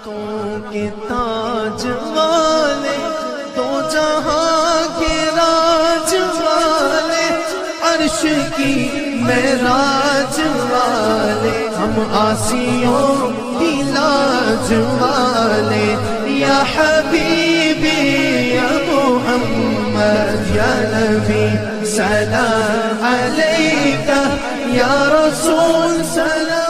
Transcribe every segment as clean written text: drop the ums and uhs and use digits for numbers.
के ताज वाले, दो जहां के राज वाले, अर्श की मेराज वाले, हम आसियों की लाज वाले। या हबीबी या मोहम्मद या नबी सलाम अलैका, या रसूल सलाम।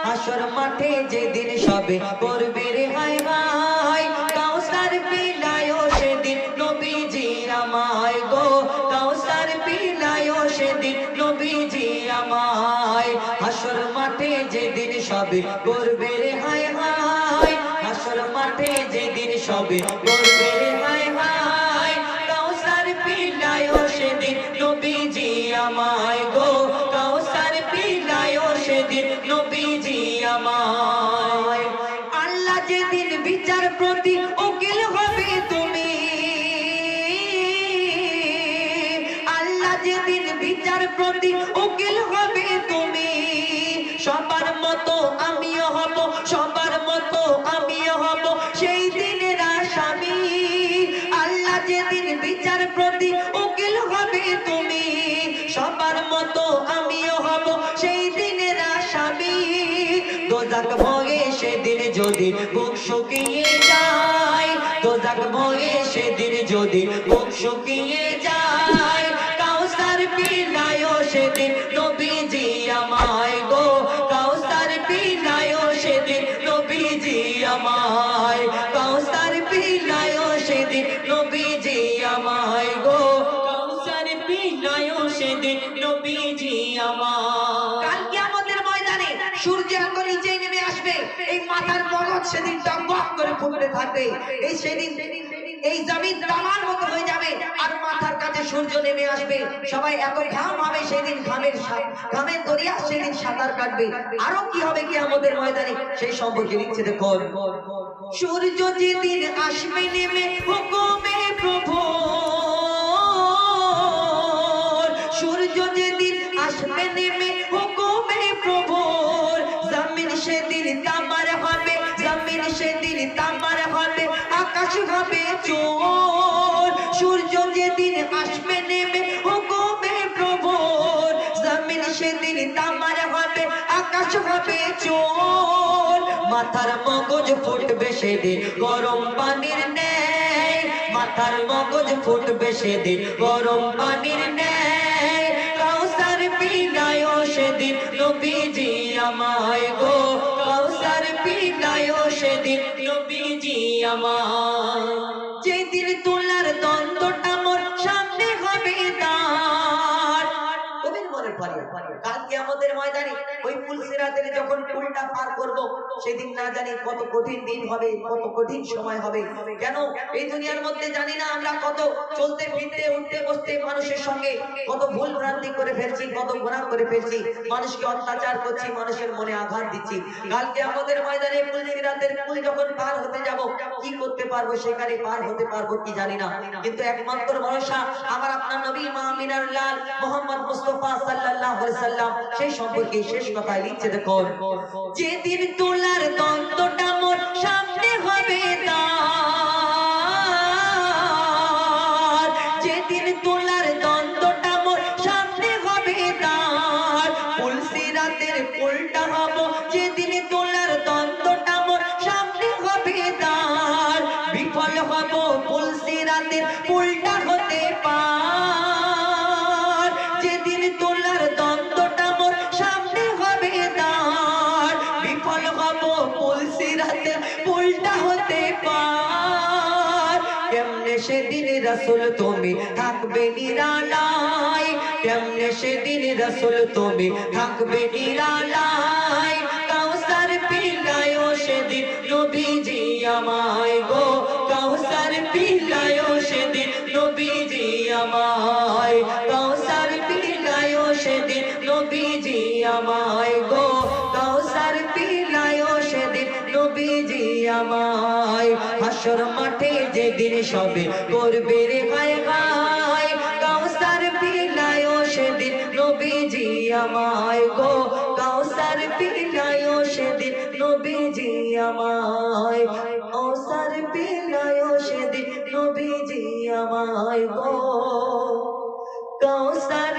হাসর মাঠে যেদিন সবে করবে রে হায় হায়, কাউসার পিলায়ও সেদিন নবীজি আমায় গো, কাউসার পিলায়ও সেদিন নবীজি আমায়। হাসর মাঠে যেদিন সবে করবে রে হায় হায়, হাসর মাঠে যেদিন সবে করবে রে হায় হায়, কাউসার পিলায়ও সেদিন নবীজি আমায় গো, কাউসার পিলায়ও সেদিন নবীজি আমায়। আল্লাহ যেদিন বিচার প্রতি উকিল হবে তুমি, আল্লাহ যেদিন বিচার প্রতি উকিল হবে তুমি, সবার মতো আমিও হব, সবার মতো আমিও হব সেই দিনের আসামি। আল্লাহ যেদিন বিচার প্রতি উকিল হবে তুমি, সবার মতো আমিও হব সেই দিনের আসামি। দোজাখ ভয়ে সেদিন যদি বুক শুকিয়ে যায়, দোজাখ ভয়ে সেদিন যদি বুক শুকিয়ে যায়, কাউসার পিলায়ও সেদিন নবীজি আমায় গো, কাউসার পিলায়ও সেদিন নবীজি আমায়, কাউসার পিলায়ও সেদিন নবীজি আমায় গো, কাউসার পিলায়ও সেদিন নবীজি আমায়। কাল কিয়ামতের ময়দানে সূর্য এত নিচে নেমে আসবে, এই মাথার মগজ সেদিন টকবক করে ফুটতে থাকবে, এই সেদিন এই জমিন তামার মতো হয়ে যাবে, আর মাথার কাছে সূর্য নেমে আসবে। সবাই এত ঘাম হবে সেদিন, ঘামের দরিয়া সেদিন সাঁতার কাটবে। আরো কি হবে কিয়ামতের ময়দানে সেই সম্পর্কে লিখছে দেখুন। সূর্য যেদিন আসবে নেমে হুকুমে প্রভু, সূর্য যেদিন আসবে নেমে হুকুমে প্রভু, জমিন সেদিন তামার হবে, জমিন সেদিন তামার হবে, আকাশ হবে চোর। সূর্য যেদিন আসবে নেমে হুকুমে প্রভু, জমিন সেদিন তামার হবে, আকাশ হবে চোর। মাথার মগজ ফুটবে সেদিন গরম পানির ন্যায়, মাথার মগজ ফুটবে সেদিন গরম পানির ন্যায়, কাউসার পিলায়ও সেদিন নবীজি আমায় গো, কাউসার পিলায়ও সেদিন নবীজি আমায়। যেদিন তোলার দ্বন্দ্বটা মোর সামনে হবে দাঁড়, কবির মনে পড়ে কাল কিয়ামতের ময়দানে ওই পুল সিরাতের যখন পুলটা পার করব, সেদিন না জানি কত কঠিন দিন হবে, কত কঠিন সময় হবে। কেন এই দুনিয়ার মধ্যে জানি না আমরা কত চলতে ফিরতে উঠতে বসতে মানুষের সঙ্গে কত ভুল ভ্রান্তি করে ফেলছি, কত গুনাহ করে ফেলছি, মানুষকে অত্যাচার করছি, মানুষের মনে আঘাত দিচ্ছি। কালকে আমাদের ময়দানে পুল সিরাতের পুল যখন পার হতে যাব, কি করতে পারবো সেখানে পার হতে পারবো কি জানি না, কিন্তু একমাত্র ভরসা আমার আপনার নবী মা আমিনার লাল মুহাম্মদ মুস্তাফা সাল্লাল্লাহু আলাইহি সাল্লাম। সেই সম্পর্কে শেষ কথায় লিখছে দেখুন। যেদিন তোলার দ্বন্দ্বটা মোর সামনে হবে দাঁড়, যেদিন তোলার দ্বন্দ্বটা মোর সামনে হবে দাঁড়, পুল সিরাতের পুলটা হব, যেদিন তোলার দ্বন্দ্বটা মোর সামনে হবে দাঁড়, বিফল হব পুল সিরাতের পুলটা হতে পার। যেদিন তোলার দ্বন্দ্বটা মোর সামনে হবে দাঁড়, বিফল হব পুল সিরাতের পুলটা হতে পার। কেমনে সেদিন রাসূল তুমি থাকবে নিরালায়, কেমনে সেদিন রাসূল তুমি থাকবে নিরালায়, কাউসার পিলায়ও সেদিন নবীজি আমায় গো, কাউসার পিলায়ও সেদিন নবীজি আমায়, কাউসার পিলায়ও সেদিন নবীজি আমায় গো, কাউসার পিলায়ও সেদিন নবীজি আমায়। হাসর মাঠে যেদিন সবে করবে রে হায় হায়, কাউসার পিলায়ও সেদিন নবীজি আমায় গো, কাউসার পিলায়ও कौसर